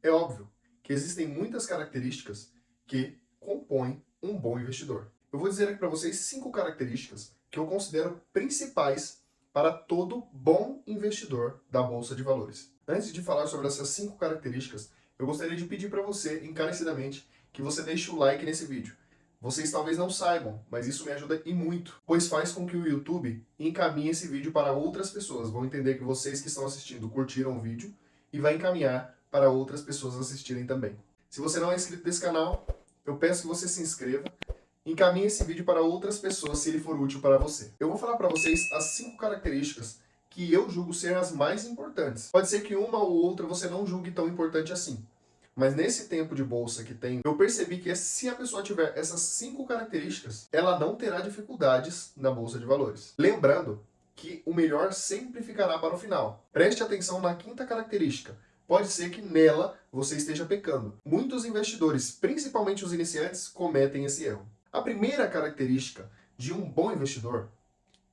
É óbvio que existem muitas características que compõem um bom investidor. Eu vou dizer aqui para vocês 5 características que eu considero principais para todo bom investidor da Bolsa de Valores. Antes de falar sobre essas 5 características, eu gostaria de pedir para você, encarecidamente, que você deixe o like nesse vídeo. Vocês talvez não saibam, mas isso me ajuda e muito, pois faz com que o YouTube encaminhe esse vídeo para outras pessoas. Vão entender que vocês que estão assistindo curtiram o vídeo e vai encaminhar para outras pessoas assistirem também. Se você não é inscrito nesse canal, eu peço que você se inscreva, encaminhe esse vídeo para outras pessoas se ele for útil para você. Eu vou falar para vocês as 5 características que eu julgo ser as mais importantes. Pode ser que uma ou outra você não julgue tão importante assim. Mas nesse tempo de bolsa que tem, eu percebi que se a pessoa tiver essas 5 características, ela não terá dificuldades na Bolsa de Valores. Lembrando que o melhor sempre ficará para o final. Preste atenção na 5ª característica. Pode ser que nela você esteja pecando. Muitos investidores, principalmente os iniciantes, cometem esse erro. A primeira característica de um bom investidor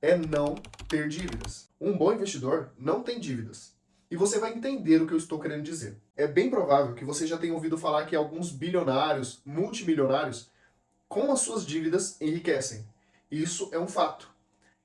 é não ter dívidas. Um bom investidor não tem dívidas. E você vai entender o que eu estou querendo dizer. É bem provável que você já tenha ouvido falar que alguns bilionários, multimilionários, com as suas dívidas enriquecem. Isso é um fato.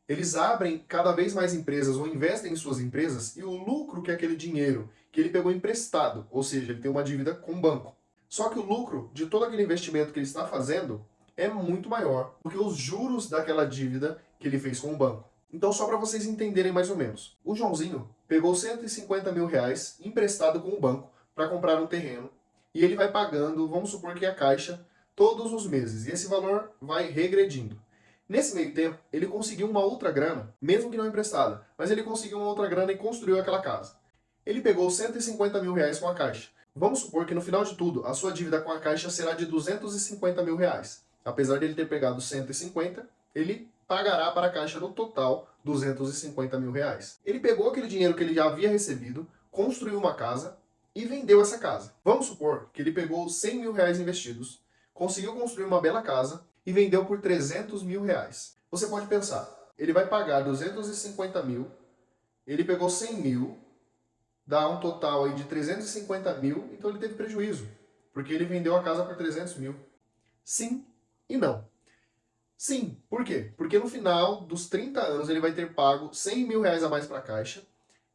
Eles abrem cada vez mais empresas ou investem em suas empresas e o lucro que é aquele dinheiro que ele pegou emprestado, ou seja, ele tem uma dívida com o banco. Só que o lucro de todo aquele investimento que ele está fazendo é muito maior do que os juros daquela dívida que ele fez com o banco. Então, só para vocês entenderem mais ou menos, o Joãozinho pegou 150 mil reais emprestado com o banco para comprar um terreno e ele vai pagando, vamos supor que a Caixa, todos os meses, e esse valor vai regredindo. Nesse meio tempo, ele conseguiu uma outra grana, mesmo que não emprestada, mas ele conseguiu uma outra grana e construiu aquela casa. Ele pegou 150 mil reais com a Caixa. Vamos supor que no final de tudo, a sua dívida com a Caixa será de 250 mil reais. Apesar de ele ter pegado 150, ele pagará para a Caixa no total 250 mil reais. Ele pegou aquele dinheiro que ele já havia recebido, construiu uma casa e vendeu essa casa. Vamos supor que ele pegou 100 mil reais investidos, conseguiu construir uma bela casa e vendeu por 300 mil reais. Você pode pensar, ele vai pagar 250 mil, ele pegou 100 mil, dá um total aí de 350 mil, então ele teve prejuízo, porque ele vendeu a casa por 300 mil. Sim e não. Sim, por quê? Porque no final dos 30 anos ele vai ter pago 100 mil reais a mais para a Caixa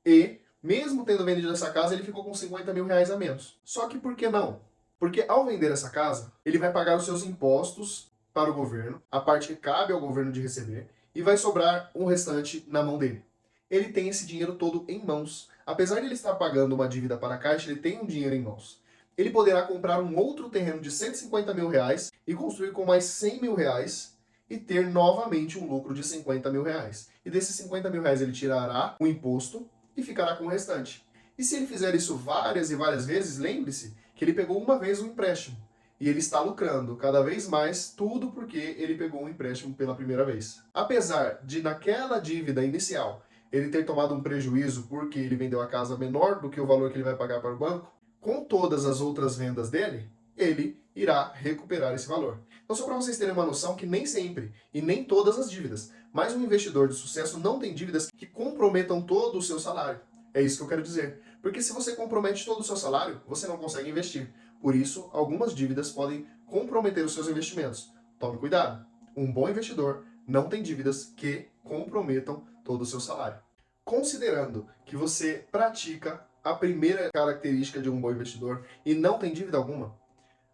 e, mesmo tendo vendido essa casa, ele ficou com 50 mil reais a menos. Só que por que não? Porque ao vender essa casa, ele vai pagar os seus impostos para o governo, a parte que cabe ao governo de receber, e vai sobrar um restante na mão dele. Ele tem esse dinheiro todo em mãos. Apesar de ele estar pagando uma dívida para a Caixa, ele tem um dinheiro em mãos. Ele poderá comprar um outro terreno de 150 mil reais e construir com mais 100 mil reais e ter novamente um lucro de 50 mil reais. E desses 50 mil reais ele tirará o imposto e ficará com o restante. E se ele fizer isso várias e várias vezes, lembre-se que ele pegou uma vez um empréstimo. E ele está lucrando cada vez mais, tudo porque ele pegou um empréstimo pela primeira vez. Apesar de naquela dívida inicial ele ter tomado um prejuízo porque ele vendeu a casa menor do que o valor que ele vai pagar para o banco, com todas as outras vendas dele, ele irá recuperar esse valor. Então, só para vocês terem uma noção que nem sempre, e nem todas as dívidas, mas um investidor de sucesso não tem dívidas que comprometam todo o seu salário. É isso que eu quero dizer. Porque se você compromete todo o seu salário, você não consegue investir. Por isso, algumas dívidas podem comprometer os seus investimentos. Tome cuidado. Um bom investidor não tem dívidas que comprometam todo o seu salário. Considerando que você pratica a primeira característica de um bom investidor e não tem dívida alguma,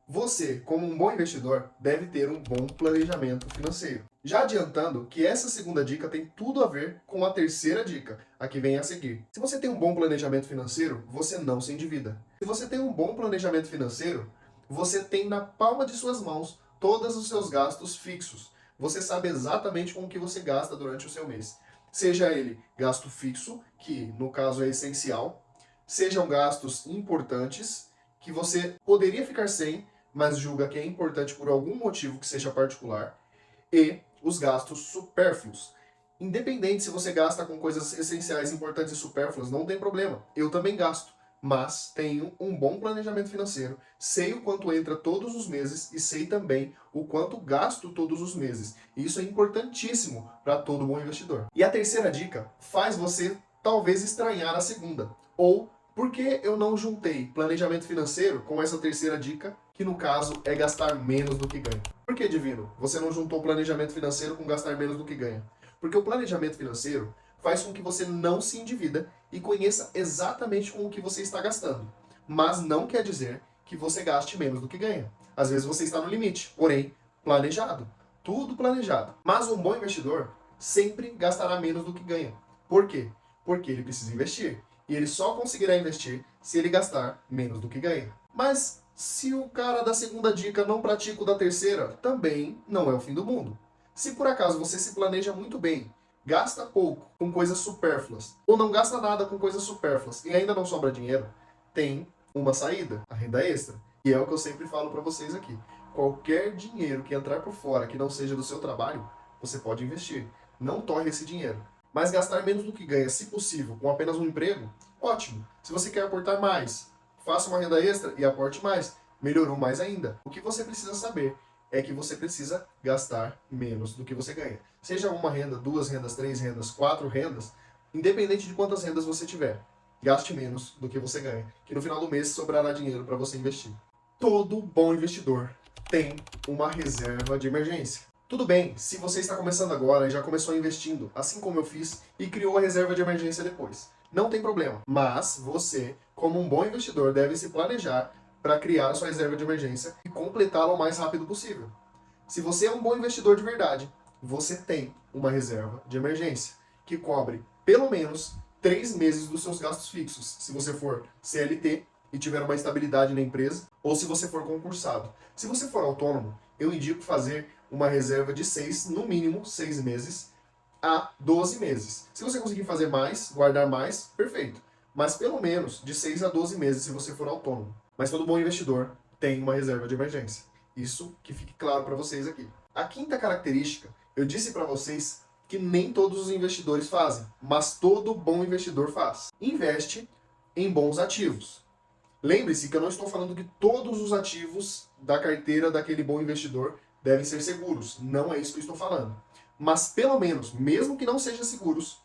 você, como um bom investidor, deve ter um bom planejamento financeiro. Já adiantando que essa segunda dica tem tudo a ver com a terceira dica, a que vem a seguir. Se você tem um bom planejamento financeiro, você não se endivida. Se você tem um bom planejamento financeiro, você tem na palma de suas mãos todos os seus gastos fixos. Você sabe exatamente com o que você gasta durante o seu mês. Seja ele gasto fixo, que no caso é essencial, sejam gastos importantes, que você poderia ficar sem, mas julga que é importante por algum motivo que seja particular, e os gastos supérfluos. Independente se você gasta com coisas essenciais, importantes e supérfluas, não tem problema. Eu também gasto, mas tenho um bom planejamento financeiro, sei o quanto entra todos os meses e sei também o quanto gasto todos os meses. Isso é importantíssimo para todo bom investidor. E a terceira dica faz você talvez estranhar a segunda, ou Por que eu não juntei planejamento financeiro com essa terceira dica, que no caso é gastar menos do que ganha? Por que, Divino, você não juntou planejamento financeiro com gastar menos do que ganha? Porque o planejamento financeiro faz com que você não se endivida e conheça exatamente com o que você está gastando. Mas não quer dizer que você gaste menos do que ganha. Às vezes você está no limite, porém planejado. Tudo planejado. Mas um bom investidor sempre gastará menos do que ganha. Por quê? Porque ele precisa investir. E ele só conseguirá investir se ele gastar menos do que ganha. Mas se o cara da segunda dica não pratica o da terceira, também não é o fim do mundo. Se por acaso você se planeja muito bem, gasta pouco com coisas supérfluas, ou não gasta nada com coisas supérfluas e ainda não sobra dinheiro, tem uma saída, a renda extra. E é o que eu sempre falo para vocês aqui. Qualquer dinheiro que entrar por fora que não seja do seu trabalho, você pode investir. Não torre esse dinheiro. Mas gastar menos do que ganha, se possível, com apenas um emprego, ótimo. Se você quer aportar mais, faça uma renda extra e aporte mais. Melhorou mais ainda. O que você precisa saber é que você precisa gastar menos do que você ganha. Seja uma renda, 2 rendas, 3 rendas, 4 rendas, independente de quantas rendas você tiver, gaste menos do que você ganha, que no final do mês sobrará dinheiro para você investir. Todo bom investidor tem uma reserva de emergência. Tudo bem, se você está começando agora e já começou investindo, assim como eu fiz, e criou a reserva de emergência depois. Não tem problema. Mas você, como um bom investidor, deve se planejar para criar a sua reserva de emergência e completá-la o mais rápido possível. Se você é um bom investidor de verdade, você tem uma reserva de emergência que cobre pelo menos 3 meses dos seus gastos fixos, se você for CLT e tiver uma estabilidade na empresa, ou se você for concursado. Se você for autônomo, eu indico fazer uma reserva de 6, no mínimo 6 meses, a 12 meses. Se você conseguir fazer mais, guardar mais, perfeito. Mas pelo menos de 6 a 12 meses se você for autônomo. Mas todo bom investidor tem uma reserva de emergência. Isso que fique claro para vocês aqui. A quinta característica, eu disse para vocês que nem todos os investidores fazem, mas todo bom investidor faz. Investe em bons ativos. Lembre-se que eu não estou falando que todos os ativos da carteira daquele bom investidor devem ser seguros. Não é isso que eu estou falando. Mas pelo menos, mesmo que não sejam seguros,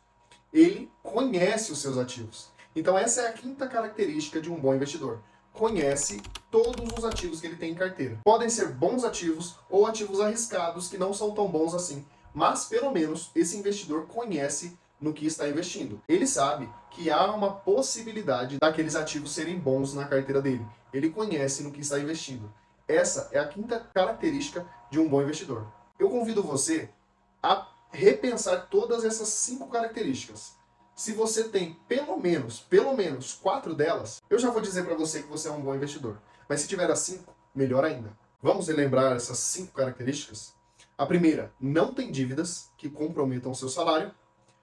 ele conhece os seus ativos. Então essa é a quinta característica de um bom investidor. Conhece todos os ativos que ele tem em carteira. Podem ser bons ativos ou ativos arriscados que não são tão bons assim, mas pelo menos esse investidor conhece no que está investindo. Ele sabe que há uma possibilidade daqueles ativos serem bons na carteira dele. Ele conhece no que está investindo. Essa é a quinta característica de um bom investidor. Eu convido você a repensar todas essas 5 características. Se você tem pelo menos 4 delas, eu já vou dizer para você que você é um bom investidor. Mas se tiver as 5, melhor ainda. Vamos relembrar essas 5 características? A primeira, não tem dívidas que comprometam o seu salário.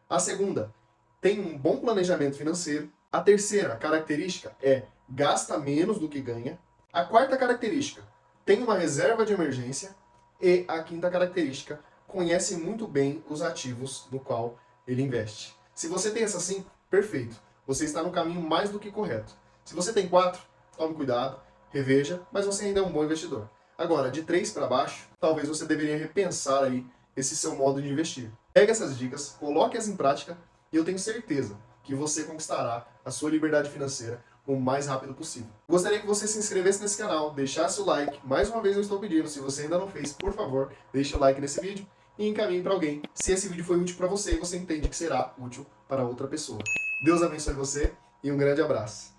A segunda, tem um bom planejamento financeiro. A terceira característica é gasta menos do que ganha. A quarta característica, tem uma reserva de emergência. E a quinta característica, conhece muito bem os ativos no qual ele investe. Se você tem essas 5, perfeito. Você está no caminho mais do que correto. Se você tem 4, tome cuidado, reveja, mas você ainda é um bom investidor. Agora, de 3 para baixo, talvez você deveria repensar aí esse seu modo de investir. Pegue essas dicas, coloque-as em prática e eu tenho certeza que você conquistará a sua liberdade financeira o mais rápido possível. Gostaria que você se inscrevesse nesse canal, deixasse o like. Mais uma vez eu estou pedindo, se você ainda não fez, por favor, deixe o like nesse vídeo e encaminhe para alguém, se esse vídeo foi útil para você e você entende que será útil para outra pessoa. Deus abençoe você e um grande abraço.